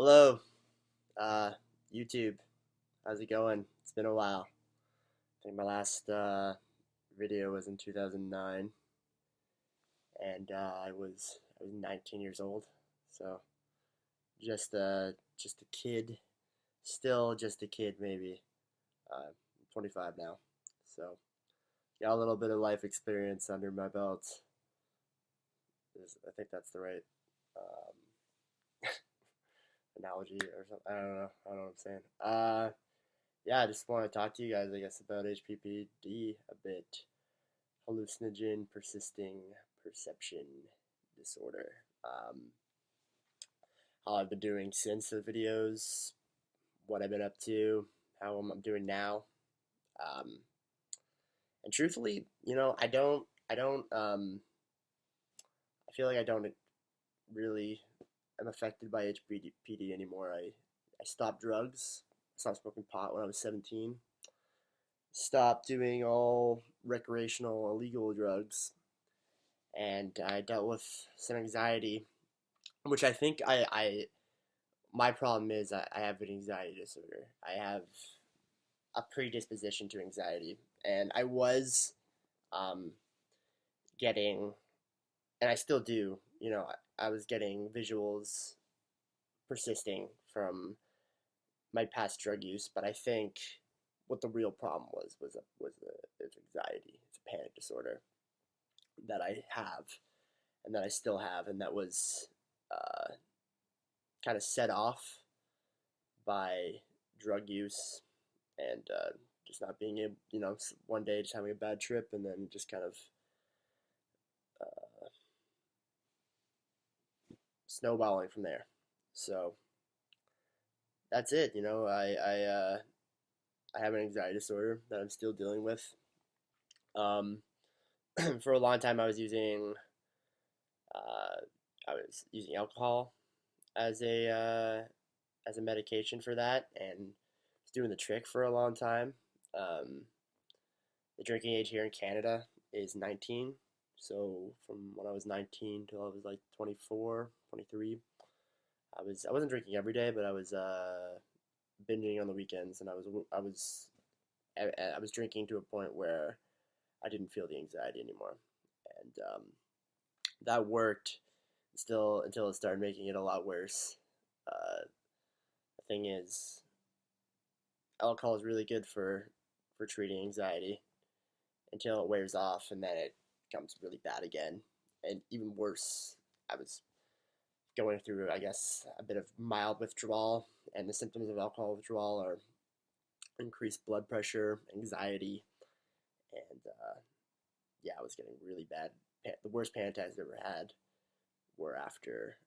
Hello, uh, YouTube. How's it going? It's been a while. I think my last video was in 2009, and I was 19 years old. So just a kid, still just a kid, maybe. I'm 25 now, so got a little bit of life experience under my belt. I think that's the right analogy or something. I don't know. I don't know what I'm saying. Yeah, I just want to talk to you guys, I guess, about HPPD a bit. Hallucinogen persisting perception disorder. How I've been doing since the videos, what I've been up to, how I'm doing now. Um, and truthfully, I feel like I don't really am affected by HPPD anymore. I stopped drugs. I stopped smoking pot when I was 17. Stopped doing all recreational illegal drugs, and I dealt with some anxiety, which I think my problem is I have an anxiety disorder. I have a predisposition to anxiety, and I was um, getting, and I still do. I was getting visuals persisting from my past drug use, but I think what the real problem it's anxiety. It's a panic disorder that I have and that I still have, and that was uh, kind of set off by drug use and just not being able, one day just having a bad trip and then just kind of uh, snowballing from there. So that's it. I have an anxiety disorder that I'm still dealing with. Um, for a long time, I was using alcohol as a medication for that, and was doing the trick for a long time. Um, the drinking age here in Canada is 19, so from when I was 19 till I was like 24, 23, I wasn't drinking every day, but I was binging on the weekends, and I was drinking to a point where I didn't feel the anxiety anymore, and that worked still until it started making it a lot worse. The thing is, alcohol is really good for treating anxiety until it wears off, and then it becomes really bad again, and even worse. I was going through, I guess, a bit of mild withdrawal, and the symptoms of alcohol withdrawal are increased blood pressure, anxiety, and yeah, I was getting really bad. The worst panic attacks I've ever had were after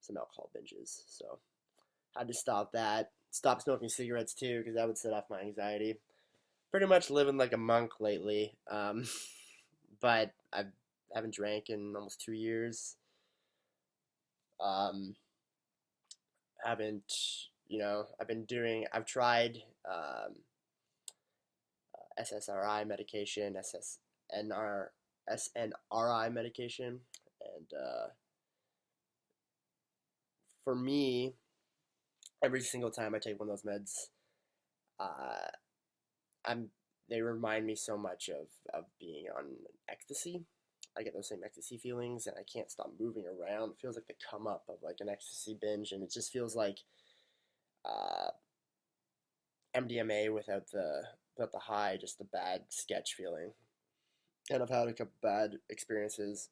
some alcohol binges. So I had to stop that. Stop smoking cigarettes too, because that would set off my anxiety. Pretty much living like a monk lately. But I haven't drank in almost 2 years. Um, haven't, I've tried SSRI medication, SNRI medication, and for me, every single time I take one of those meds, uh, I'm they remind me so much of being on ecstasy. I get those same ecstasy feelings, and I can't stop moving around. It feels like the come up of like an ecstasy binge, and it just feels like uh, MDMA without the high, just a bad sketch feeling. And I've had a couple bad experiences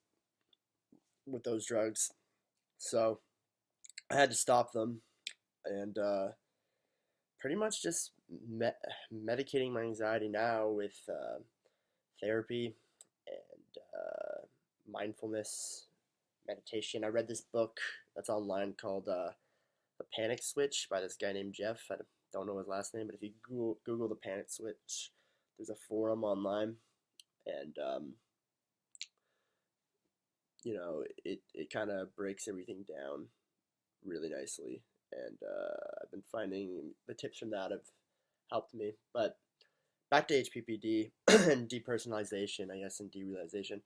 with those drugs, so I had to stop them, and pretty much just medicating my anxiety now with therapy and mindfulness meditation. I read this book that's online called The Panic Switch by this guy named Jeff. I don't know his last name, but if you Google The Panic Switch, there's a forum online, and it kind of breaks everything down really nicely. And I've been finding the tips from that have helped me. But back to HPPD and depersonalization, I guess, and derealization.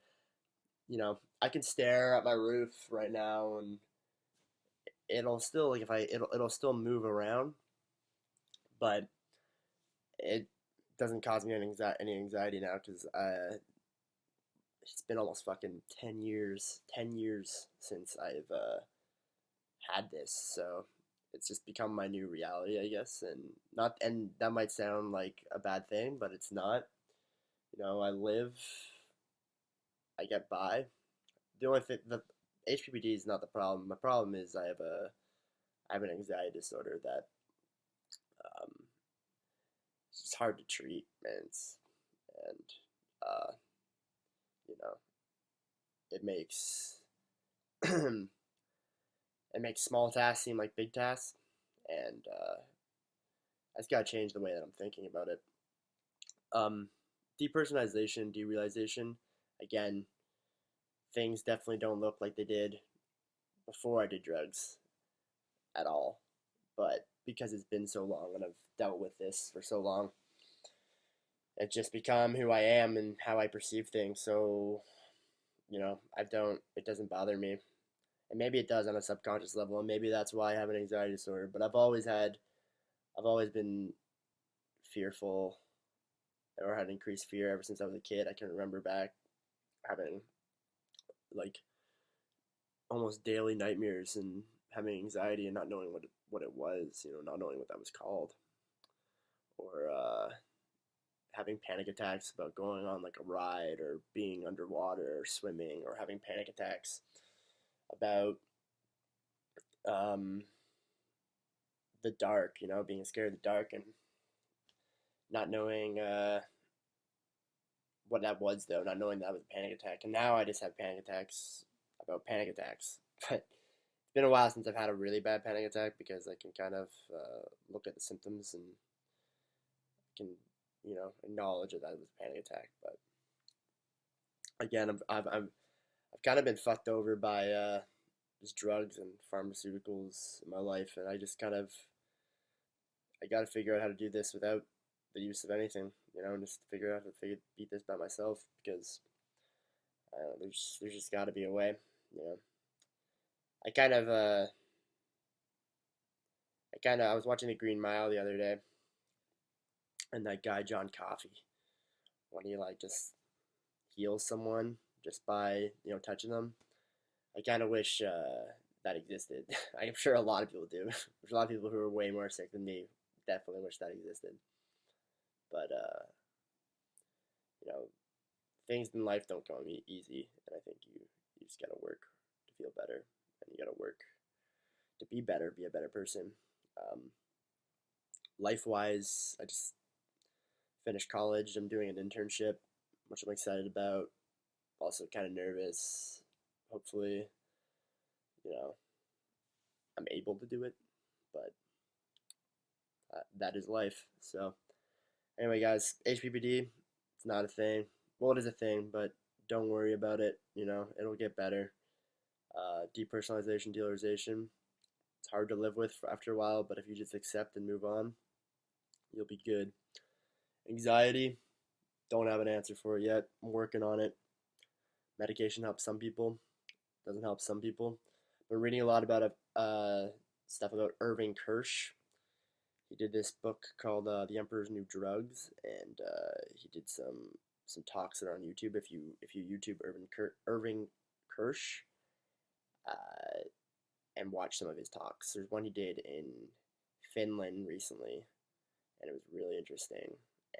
I can stare at my roof right now, and it'll still like if I it'll still move around, but it doesn't cause me any anxiety now because it's been almost fucking 10 years since I've had this, so it's just become my new reality, I guess, and that might sound like a bad thing, but it's not. I live, I get by. The only thing, the HPPD is not the problem. My problem is I have an anxiety disorder that um, it's hard to treat, and uh, you know, it makes it makes small tasks seem like big tasks, and I just gotta change the way that I'm thinking about it. Um, Depersonalization, derealization. Again, things definitely don't look like they did before I did drugs at all. But because it's been so long and I've dealt with this for so long, it's just become who I am and how I perceive things. So, it doesn't bother me. And maybe it does on a subconscious level, and maybe that's why I have an anxiety disorder. But I've always been fearful or had increased fear ever since I was a kid. I can remember back having like almost daily nightmares and having anxiety and not knowing what it was, not knowing what that was called, or having panic attacks about going on like a ride or being underwater or swimming, or having panic attacks about um, the dark, being scared of the dark and not knowing what that was, though, not knowing that was a panic attack. And now I just have panic attacks about panic attacks. But it's been a while since I've had a really bad panic attack because I can kind of look at the symptoms and can, acknowledge that was a panic attack. But again, I've kind of been fucked over by just drugs and pharmaceuticals in my life, and I got to figure out how to do this without the use of anything, and just figure out how to beat this by myself because there's just got to be a way, you know. I kind of I was watching the Green Mile the other day, and that guy John Coffey, when he like just heals someone just by touching them, I kind of wish that existed. I'm sure a lot of people do. There's a lot of people who are way more sick than me. Definitely wish that existed. But you know, things in life don't come easy, and I think you just gotta work to feel better, and you gotta work to be better, be a better person. Um, Life wise, I just finished college. I'm doing an internship, which I'm excited about. Also, kind of nervous. Hopefully, you know, I'm able to do it, but that is life. So, anyway, guys, HPPD, it's not a thing. Well, it is a thing, but don't worry about it. It'll get better. Depersonalization, dealerization, it's hard to live with after a while, but if you just accept and move on, you'll be good. Anxiety, don't have an answer for it yet. I'm working on it. Medication helps some people, doesn't help some people. I've been reading a lot about stuff about Irving Kirsch. He did this book called The Emperor's New Drugs, and he did some talks that are on YouTube. If you YouTube Irving Kirsch, and watch some of his talks. There's one he did in Finland recently, and it was really interesting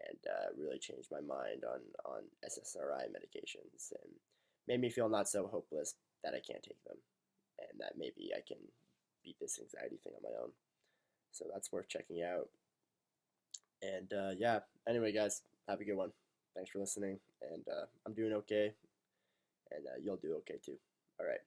and really changed my mind on SSRI medications and made me feel not so hopeless that I can't take them, and that maybe I can beat this anxiety thing on my own. So that's worth checking out. And yeah, anyway, guys, have a good one. Thanks for listening, and I'm doing okay, and you'll do okay too. All right.